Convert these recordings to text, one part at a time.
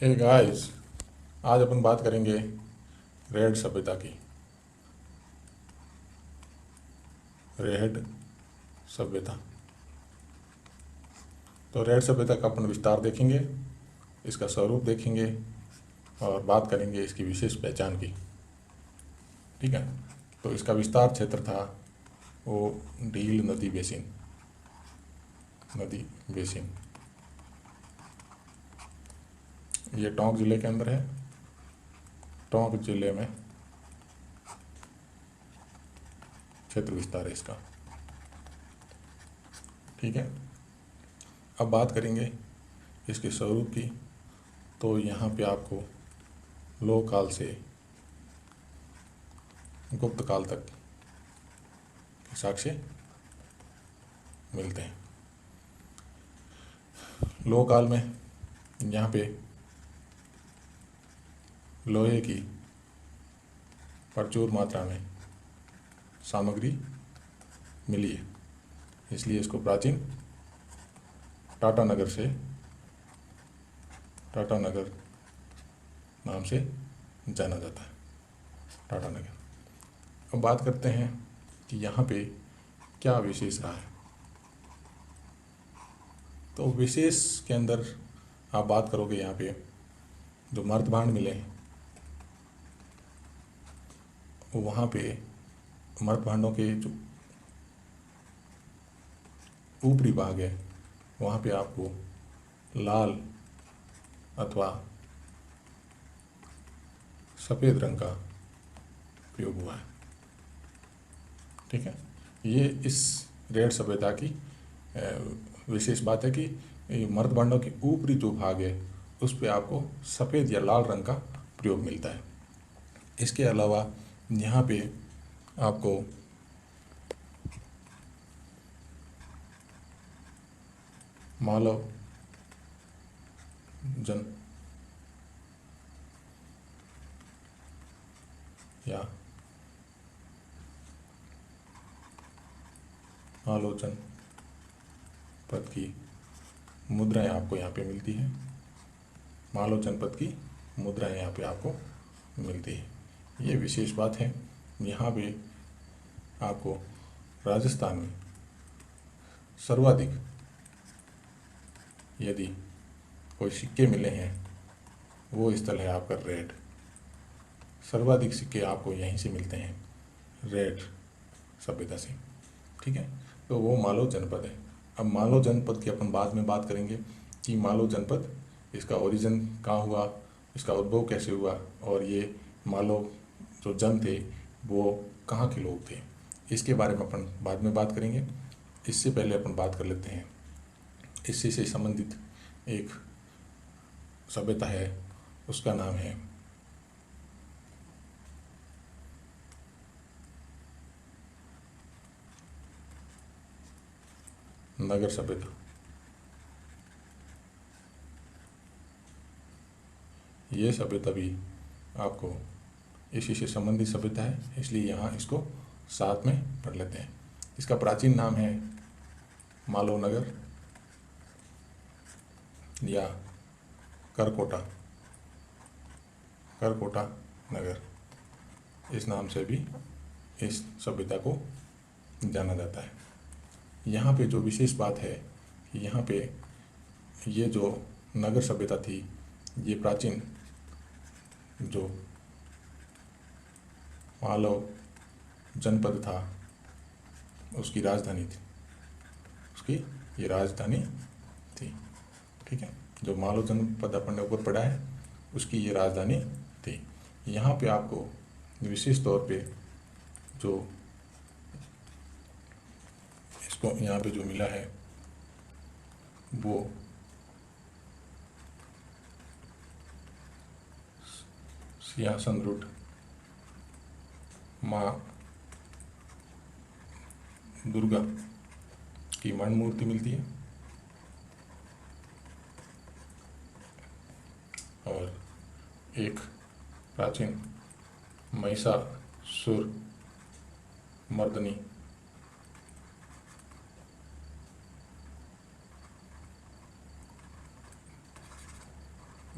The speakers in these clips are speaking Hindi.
हे गाइस, आज अपन बात करेंगे रेड सभ्यता की। रेड सभ्यता। तो रेड सभ्यता का अपन विस्तार देखेंगे, इसका स्वरूप देखेंगे और बात करेंगे इसकी विशेष पहचान की। ठीक है। तो इसका विस्तार क्षेत्र था वो डील नदी बेसिन। ये टोंक ज़िले के अंदर है। टोंक ज़िले में क्षेत्र विस्तार है इसका। ठीक है। अब बात करेंगे इसके स्वरूप की। तो यहाँ पे आपको लोह काल से गुप्त काल तक के साक्ष्य मिलते हैं। लोह काल में यहाँ पे लोहे की प्रचुर मात्रा में सामग्री मिली है, इसलिए इसको प्राचीन टाटानगर नाम से जाना जाता है। टाटानगर। अब बात करते हैं कि यहाँ पे क्या विशेष रहा है। तो विशेष के अंदर आप बात करोगे, यहाँ पे जो मर्तभांड मिले हैं वहाँ पे मर्तभांडों के जो ऊपरी भाग है वहाँ पे आपको लाल अथवा सफ़ेद रंग का प्रयोग हुआ है। ठीक है। ये इस रेड सभ्यता की विशेष बात है कि मर्तभांडों के ऊपरी जो भाग है उस पे आपको सफ़ेद या लाल रंग का प्रयोग मिलता है। इसके अलावा यहाँ पे आपको मालव जन या मालव जनपद की मुद्राएं आपको यहाँ पे मिलती हैं। मालव जनपद की मुद्राएं यहाँ पे आपको मिलती है। ये विशेष बात है। यहाँ पे आपको राजस्थान में सर्वाधिक यदि कोई सिक्के मिले हैं वो स्थल है आपका रेड। सर्वाधिक सिक्के आपको यहीं से मिलते हैं, रेड सभ्यता से। ठीक है। तो वो मालव जनपद है। अब मालव जनपद की अपन बाद में बात करेंगे कि मालव जनपद इसका ओरिजिन कहाँ हुआ, इसका उद्भव कैसे हुआ और ये मालव जो जन थे वो कहाँ के लोग थे, इसके बारे में अपन बाद में बात करेंगे। इससे पहले अपन बात कर लेते हैं इससे से संबंधित एक सभ्यता है, उसका नाम है नगर सभ्यता। ये सभ्यता भी आपको इसी से संबंधित सभ्यता है, इसलिए यहाँ इसको साथ में पढ़ लेते हैं। इसका प्राचीन नाम है मालव नगर या करकोटा नगर। इस नाम से भी इस सभ्यता को जाना जाता है। यहाँ पे जो विशेष बात है कि यहाँ पे ये जो नगर सभ्यता थी, ये प्राचीन जो मालव जनपद था उसकी राजधानी थी, उसकी ये राजधानी थी। ठीक है। जो मालव जनपद अपन ने ऊपर पढ़ा है उसकी ये राजधानी थी। यहाँ पे आपको विशेष तौर पे जो इसको यहाँ पे जो मिला है वो सिंहासन रूट माँ दुर्गा की मण मूर्ति मिलती है और एक प्राचीन महिषासुर मर्दनी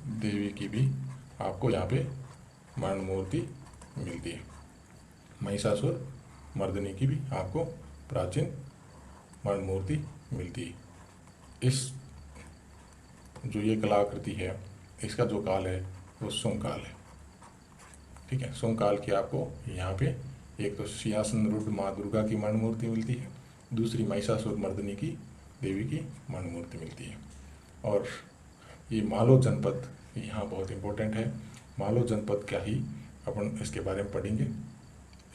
देवी की भी आपको यहाँ पे मरण मूर्ति मिलती है। महिषासुर मर्दिनी की भी आपको प्राचीन मरण मूर्ति मिलती है। इस जो ये कलाकृति है, इसका जो काल है वो शुंग काल है। ठीक है, शुंग काल की आपको यहाँ पे एक तो सिंहासन रूढ़ माँ दुर्गा की मरण मूर्ति मिलती है, दूसरी महिषासुर मर्दिनी की देवी की मरण मूर्ति मिलती है। और ये मालो जनपद यहाँ बहुत इम्पोर्टेंट है। मालो जनपद क्या ही अपन इसके बारे में पढ़ेंगे।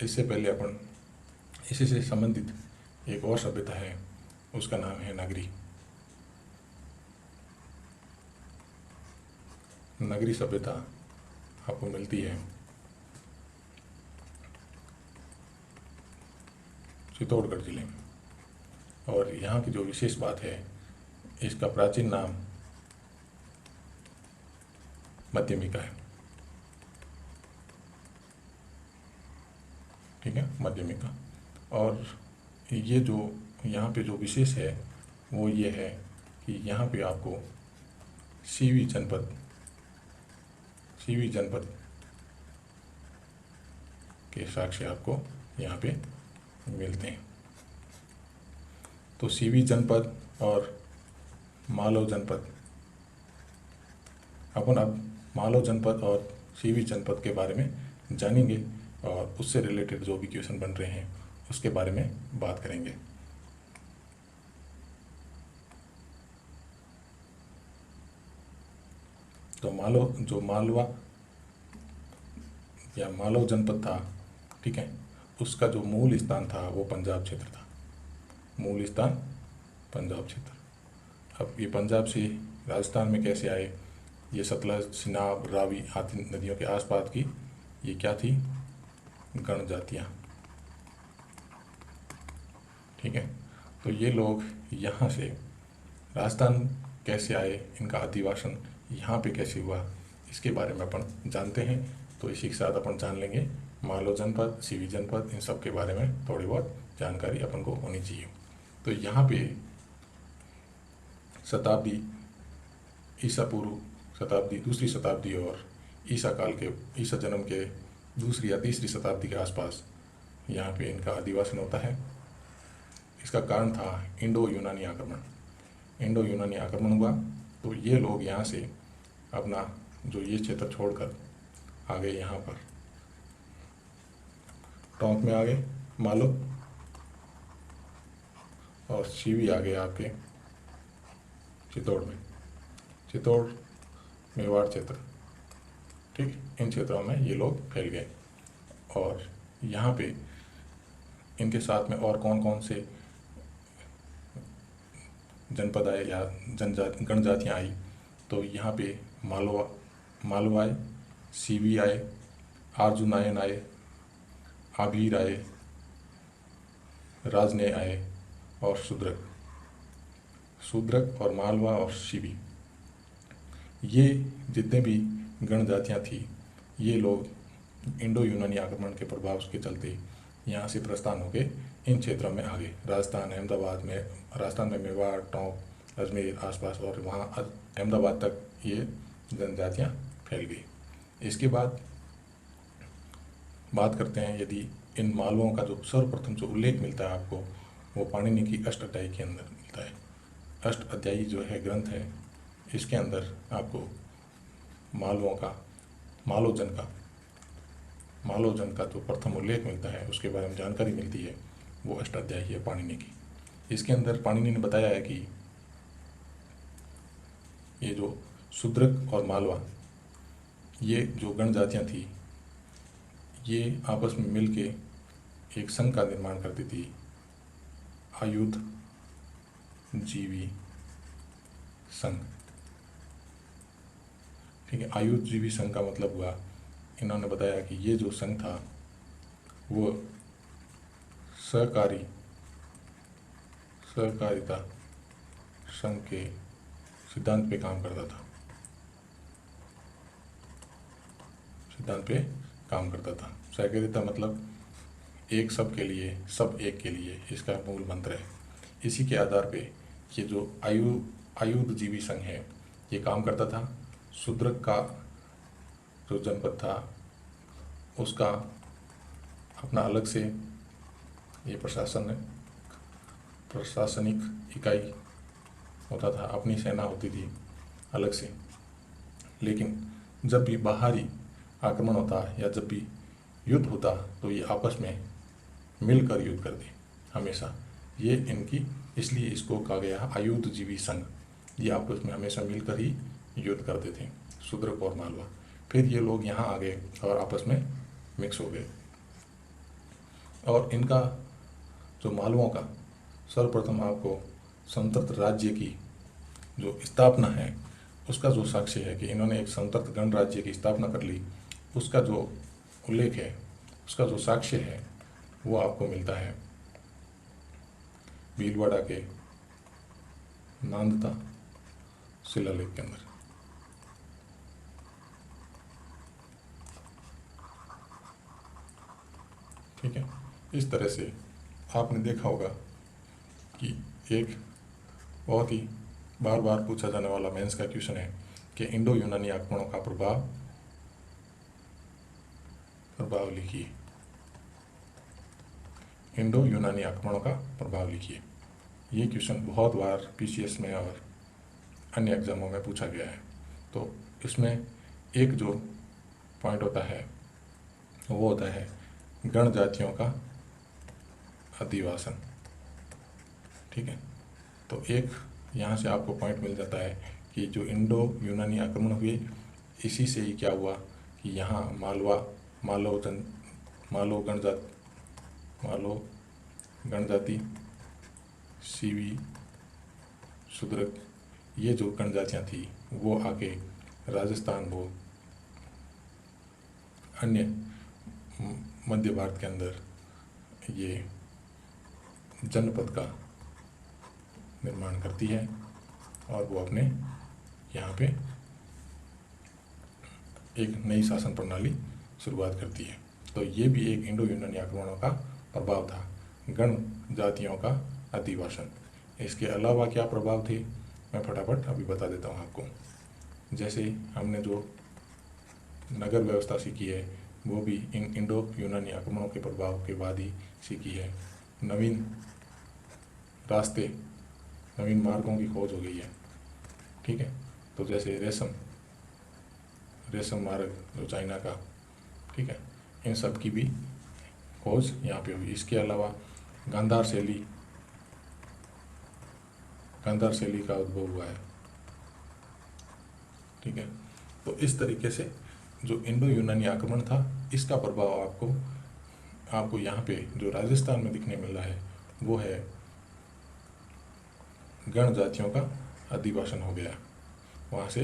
इससे पहले अपन इसी से संबंधित एक और सभ्यता है, उसका नाम है नगरी। नगरी सभ्यता आपको मिलती है चित्तौड़गढ़ जिले में। और यहाँ की जो विशेष बात है, इसका प्राचीन नाम मध्यमिका है। ठीक है, मध्यमिका। और ये जो यहाँ पे जो विशेष है वो ये है कि यहाँ पे आपको सीवी जनपद के साक्ष्य आपको यहाँ पे मिलते हैं। तो सीवी जनपद और मालव जनपद, अपन अब मालव जनपद और सीवी जनपद के बारे में जानेंगे और उससे रिलेटेड जो भी क्वेश्चन बन रहे हैं उसके बारे में बात करेंगे। तो मालवा या मालव जनपद था, ठीक है, उसका जो मूल स्थान था वो पंजाब क्षेत्र था। मूल स्थान पंजाब क्षेत्र। अब ये पंजाब से राजस्थान में कैसे आए? ये सतलज, चिनाब, रावी आदि नदियों के आसपास की ये क्या थी? गण जातियाँ। ठीक है, तो ये लोग यहाँ से राजस्थान कैसे आए, इनका अधिवासन यहाँ पे कैसे हुआ, इसके बारे में अपन जानते हैं। तो इसी के साथ अपन जान लेंगे मालव जनपद, सीवी जनपद, इन सब के बारे में थोड़ी बहुत जानकारी अपन को होनी चाहिए। तो यहाँ पे शताब्दी, ईसा पूर्व शताब्दी, दूसरी शताब्दी और ईसा जन्म के दूसरी या तीसरी शताब्दी के आसपास यहाँ पे इनका अधिवासन होता है। इसका कारण था इंडो यूनानी आक्रमण हुआ। तो ये लोग यहाँ से अपना जो ये क्षेत्र छोड़कर आ गए, यहाँ पर टोंक में आ गए मालव, और सीवी आ गए आपके चित्तौड़ में, चित्तौड़ मेवाड़ क्षेत्र। ठीक, इन क्षेत्रों में ये लोग फैल गए। और यहाँ पे इनके साथ में और कौन कौन से जनपद आए या गण जातियाँ आई? तो यहाँ पे मालवा आए, सीवी आए, अर्जुनायन आए, आभीर आए, राजने आए और शूद्रक और मालवा और सीवी, ये जितने भी गण जातियाँ थी, ये लोग इंडो यूनानी आक्रमण के प्रभाव के चलते यहाँ से प्रस्थान होके इन क्षेत्रों में आ गए। राजस्थान में मेवाड़, टोंक, अजमेर आसपास और वहाँ अहमदाबाद तक ये जनजातियाँ फैल गई। इसके बाद बात करते हैं, यदि इन मालवों का जो सर्वप्रथम जो उल्लेख मिलता है आपको, वो पाणिनि की अष्टाध्यायी के अंदर मिलता है। अष्टाध्यायी जो है ग्रंथ है, इसके अंदर आपको मालव जन का जो प्रथम उल्लेख मिलता है उसके बारे में जानकारी मिलती है, वो अष्टाध्यायी है पाणिनि की। इसके अंदर पाणिनि ने बताया है कि ये जो शूद्रक और मालवा, ये जो गण जातियाँ थी, ये आपस में मिल के एक संघ का निर्माण करती थी, आयुध जीवी संघ। ठीक है, आयुध जीवी संघ का मतलब हुआ, इन्होंने बताया कि ये जो संघ था वो सहकारिता संघ के सिद्धांत पे काम करता था। सहकारिता मतलब एक सब के लिए, सब एक के लिए, इसका मूल मंत्र है। इसी के आधार पे ये जो आयुध जीवी संघ है ये काम करता था। शूद्रक का जो जनपद था उसका अपना अलग से ये प्रशासनिक इकाई होता था, अपनी सेना होती थी अलग से। लेकिन जब भी बाहरी आक्रमण होता या जब भी युद्ध होता तो ये आपस में मिलकर युद्ध करते हमेशा। ये इनकी, इसलिए इसको कहा गया आयुधजीवी संघ। ये आपस में हमेशा मिलकर ही युद्ध करते थे, शूद्रक और मालवा। फिर ये लोग यहाँ आ गए और आपस में मिक्स हो गए। और इनका जो मालवों का सर्वप्रथम आपको संतप्त राज्य की जो स्थापना है उसका जो साक्ष्य है कि इन्होंने एक संतप्त गणराज्य की स्थापना कर ली, उसका जो उल्लेख है, उसका जो साक्ष्य है वो आपको मिलता है भीलवाड़ा के नांदता शिलालेख के अंदर। ठीक है, इस तरह से आपने देखा होगा कि एक बहुत ही बार बार पूछा जाने वाला मेंस का क्वेश्चन है कि इंडो यूनानी आक्रमणों का प्रभाव लिखिए। इंडो यूनानी आक्रमणों का प्रभाव लिखिए। ये क्वेश्चन बहुत बार पीसीएस में और अन्य एग्जामों में पूछा गया है। तो इसमें एक जो पॉइंट होता है वो होता है गण जातियों का अधिवासन। ठीक है, तो एक यहाँ से आपको पॉइंट मिल जाता है कि जो इंडो यूनानी आक्रमण हुए इसी से ही क्या हुआ कि यहाँ मालव गणजाति, सीवी, शूद्रक, ये जो गणजातियाँ थी वो आके राजस्थान वो अन्य मध्य भारत के अंदर ये जनपद का निर्माण करती है और वो अपने यहाँ पे एक नई शासन प्रणाली शुरुआत करती है। तो ये भी एक इंडो यूनानी आक्रमणों का प्रभाव था, गण जातियों का अधिवासन। इसके अलावा क्या प्रभाव थे मैं फटाफट अभी बता देता हूँ आपको। जैसे हमने जो नगर व्यवस्था सीखी है वो भी इन इंडो यूनानी आक्रमणों के प्रभाव के बाद ही सीखी है। नवीन रास्ते, नवीन मार्गों की खोज हो गई है। ठीक है, तो जैसे रेशम मार्ग जो चाइना का, ठीक है, इन सब की भी खोज यहाँ पे हुई। इसके अलावा गांधार शैली का उद्भव हुआ है। ठीक है, तो इस तरीके से जो इंडो यूनानी आक्रमण था इसका प्रभाव आपको यहाँ पे जो राजस्थान में दिखने मिल रहा है वो है गण जातियों का अधिवासन हो गया। वहाँ से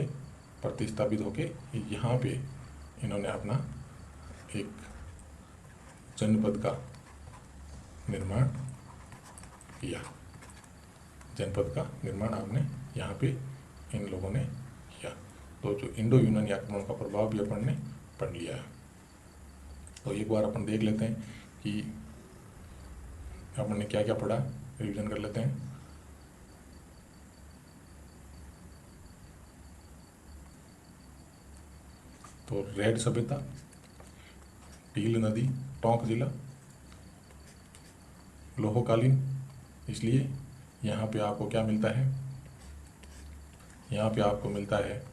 प्रतिस्थापित होके यहाँ पे इन्होंने अपना एक जनपद का निर्माण किया। जनपद का निर्माण आपने यहाँ पे इन लोगों ने किया। तो जो इंडो यूनानी आक्रमण का प्रभाव भी अपन ने पढ़ लिया है। तो एक बार अपन देख लेते हैं कि अपन ने क्या क्या पढ़ा, रिवीजन कर लेते हैं। तो रेड सभ्यता, टील नदी, टोंक जिला, लोहोकालीन, इसलिए यहाँ पे आपको क्या मिलता है, यहाँ पे आपको मिलता है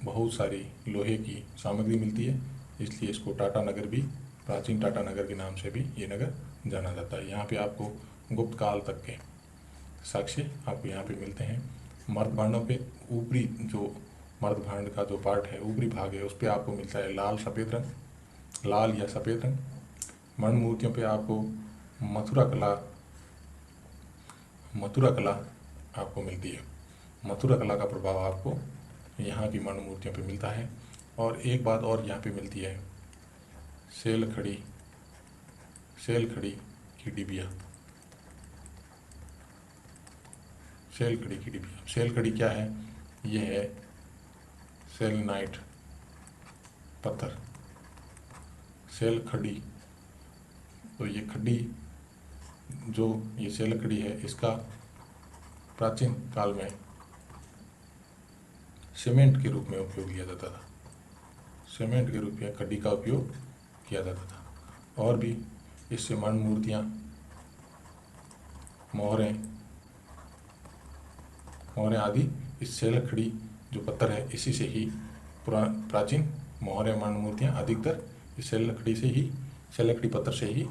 बहुत सारी लोहे की सामग्री मिलती है, इसलिए इसको टाटा नगर भी, प्राचीन टाटा नगर के नाम से भी ये नगर जाना जाता है। यहाँ पे आपको गुप्त काल तक के साक्ष्य आपको यहाँ पे मिलते हैं। मर्द भांडों पे ऊपरी जो मर्द भांड का जो पार्ट है, ऊपरी भाग है, उस पर आपको मिलता है लाल या सफ़ेद रंग। मण मूर्तियों पे आपको मथुरा कला आपको मिलती है। मथुरा कला का प्रभाव आपको यहाँ की मण मूर्तियों पे मिलता है। और एक बात और यहाँ पे मिलती है, सेल खड़ी की डिबिया। सेल खड़ी क्या है, ये है सेलेनाइट पत्थर। सेल खड़ी, तो ये खड़ी जो ये सेल खड़ी है इसका प्राचीन काल में सीमेंट के रूप में उपयोग किया जाता था, सीमेंट के रूप में कड़ी का उपयोग किया जाता था। और भी इससे मण मूर्तियाँ, मोहरें आदि इस शैलखड़ी जो पत्थर है इसी से ही प्राचीन मोहरें, मण मूर्तियाँ अधिकतर इस शैलखड़ी पत्थर से ही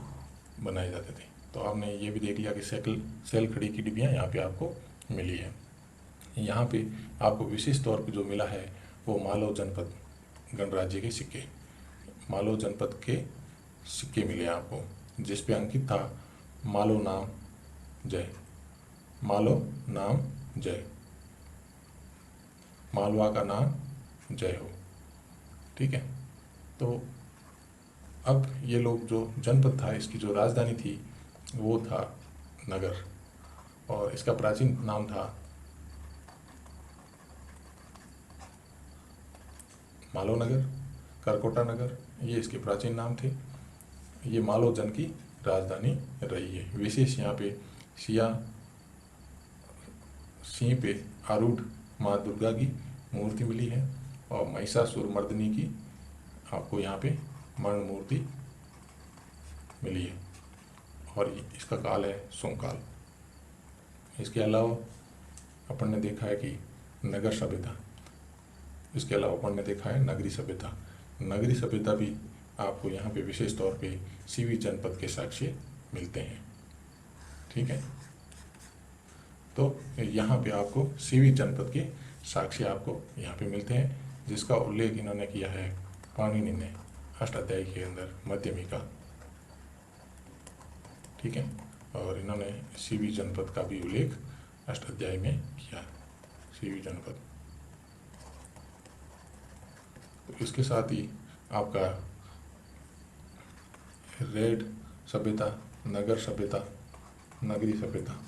बनाए जाते थे। तो आपने ये भी देख लिया कि शैलखड़ी की डिब्बियाँ यहाँ पे आपको मिली है। यहाँ पे आपको विशेष तौर पे जो मिला है वो मालव जनपद गणराज्य के सिक्के, मालव जनपद के सिक्के मिले आपको, जिस पे अंकित था मालव नाम जय, मालव नाम जय, मालवा का नाम जय हो। ठीक है। तो अब ये लोग जो जनपद था, इसकी जो राजधानी थी वो था नगर, और इसका प्राचीन नाम था मालव नगर, करकोटा नगर, ये इसके प्राचीन नाम थे। ये मालव जन की राजधानी रही है। विशेष यहाँ पे सिंह पे आरूढ़ माँ दुर्गा की मूर्ति मिली है, और महिषासुर मर्दिनी की आपको यहाँ पे मरण मूर्ति मिली है, और इसका काल है सोमकाल। इसके अलावा अपन ने देखा है कि नगर सभ्यता, इसके अलावा अपन ने देखा है नगरी सभ्यता। नगरी सभ्यता भी आपको यहाँ पे विशेष तौर पे सीवी जनपद के साक्ष्य मिलते हैं। ठीक है। तो यहाँ पे आपको सीवी जनपद के साक्ष्य आपको यहाँ पे मिलते हैं, जिसका उल्लेख इन्होंने किया है पाणिनि ने अष्टाध्यायी के अंदर, मध्यमिका। ठीक है। और इन्होंने सीवी जनपद का भी उल्लेख अष्टाध्यायी में किया, सीवी जनपद। तो इसके साथ ही आपका रेड सभ्यता, नगर सभ्यता, नगरी सभ्यता,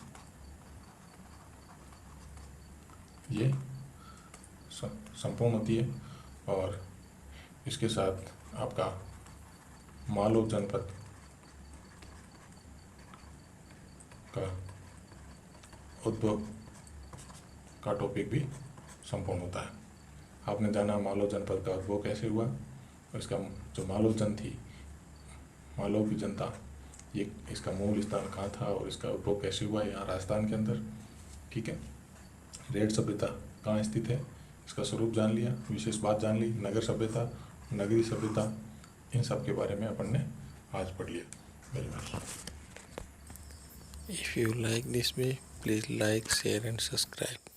ये संपूर्ण होती है। और इसके साथ आपका मालव जनपद का उद्भव का टॉपिक भी संपूर्ण होता है। आपने जाना मालव जनपद का उद्भव कैसे हुआ, और इसका जो मालव जन थी, मालव की जनता, ये इसका मूल स्थान कहाँ था और इसका उद्भव कैसे हुआ, यहाँ राजस्थान के अंदर। ठीक है। रेड सभ्यता कहाँ स्थित है, इसका स्वरूप जान लिया, विशेष बात जान ली, नगर सभ्यता, नगरी सभ्यता, इन सब के बारे में अपन ने आज पढ़ लिया। Very much. If you like this way, please like, share and subscribe.